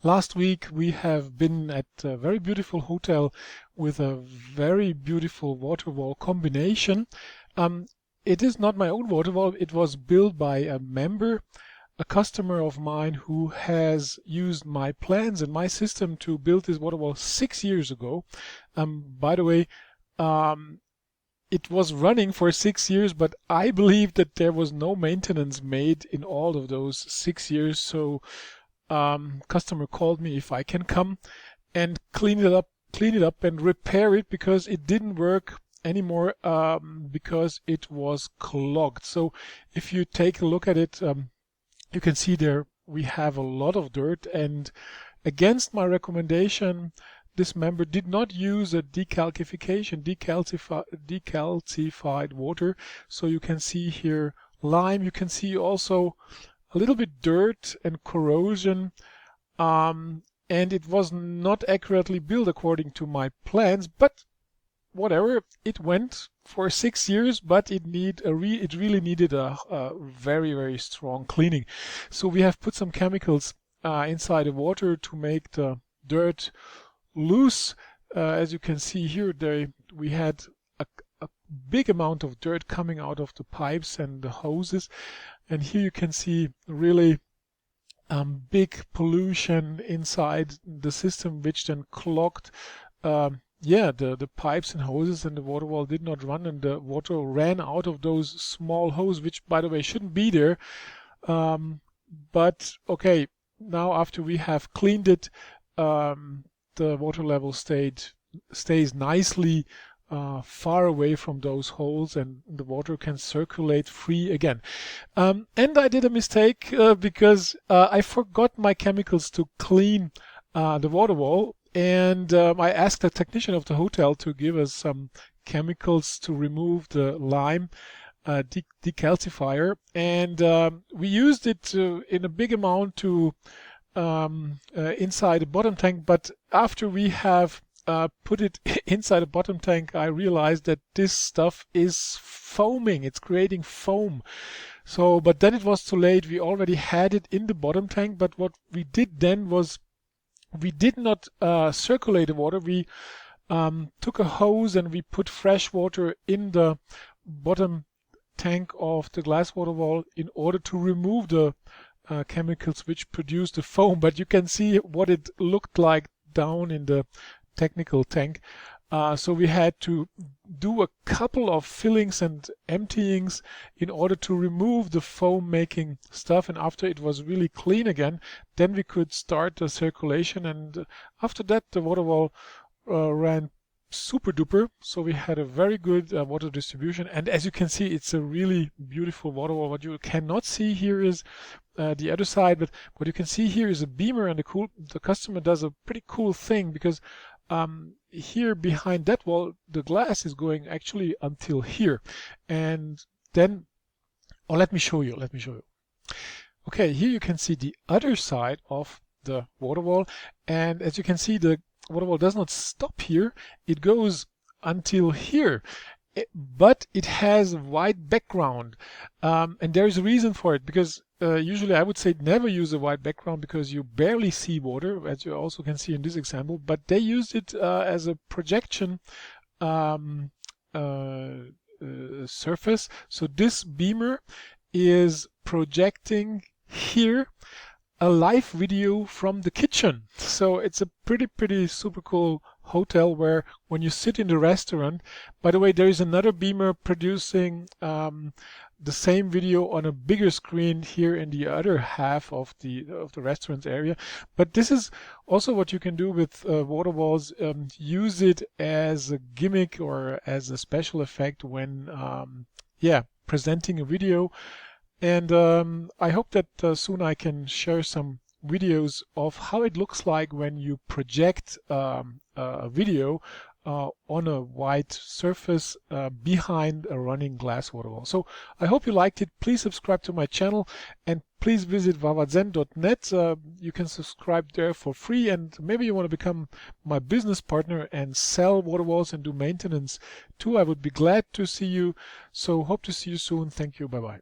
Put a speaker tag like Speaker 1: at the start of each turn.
Speaker 1: Last week we have been at a very beautiful hotel with a very beautiful water wall combination. Um, it is not my own water wall. It was built by a member, a customer of mine who has used my plans and my system to build this water wall 6 years ago. By the way, um, it was running for 6 years, but I believe that there was no maintenance made in all of those 6 years. So customer called me if I can come and clean it up and repair it because it didn't work anymore because it was clogged. So if you take a look at it, you can see there we have a lot of dirt, and against my recommendation, this member did not use a decalcified water. So you can see here lime. You can see also a little bit dirt and corrosion, and it was not accurately built according to my plans, but whatever, it went for 6 years, but it really needed a very, very strong cleaning. So we have put some chemicals inside the water to make the dirt loose. As you can see here, we had a big amount of dirt coming out of the pipes and the hoses. And here you can see really big pollution inside the system, which then clogged the pipes and hoses, and the water wall did not run, and the water ran out of those small hoses, which by the way shouldn't be there. But okay, now after we have cleaned it, the water level stays nicely far away from those holes, and the water can circulate free again. And I did a mistake because I forgot my chemicals to clean the water wall, and I asked the technician of the hotel to give us some chemicals to remove the lime decalcifier, and we used it in a big amount to inside the bottom tank. But after we have put it inside the bottom tank, I realized that this stuff is foaming. It's creating foam. So, but then it was too late. We already had it in the bottom tank. But what we did then was we did not circulate the water. We took a hose and we put fresh water in the bottom tank of the glass water wall in order to remove the chemicals which produce the foam. But you can see what it looked like down in the technical tank. So we had to do a couple of fillings and emptyings in order to remove the foam making stuff, and after it was really clean again, then we could start the circulation, and after that the water wall ran super duper. So we had a very good water distribution, and as you can see, it's a really beautiful water wall. What you cannot see here is the other side, but what you can see here is a beamer, and the customer does a pretty cool thing, because here behind that wall the glass is going actually until here, and then let me show you. Okay, here you can see the other side of the water wall, and as you can see, the water wall does not stop here. It goes until here, but it has a white background, and there is a reason for it, because usually I would say never use a white background because you barely see water, as you also can see in this example, but they used it as a projection surface. So this beamer is projecting here a live video from the kitchen. So it's a pretty super cool hotel where when you sit in the restaurant, by the way, there is another beamer producing the same video on a bigger screen here in the other half of the restaurant area. But this is also what you can do with water walls. Use it as a gimmick or as a special effect when presenting a video. And I hope that soon I can share some videos of how it looks like when you project a video on a white surface behind a running glass water wall. So I hope you liked it. Please subscribe to my channel, and please visit wawazen.net. You can subscribe there for free, and maybe you want to become my business partner and sell water walls and do maintenance too. I would be glad to see you. So hope to see you soon. Thank you. Bye bye.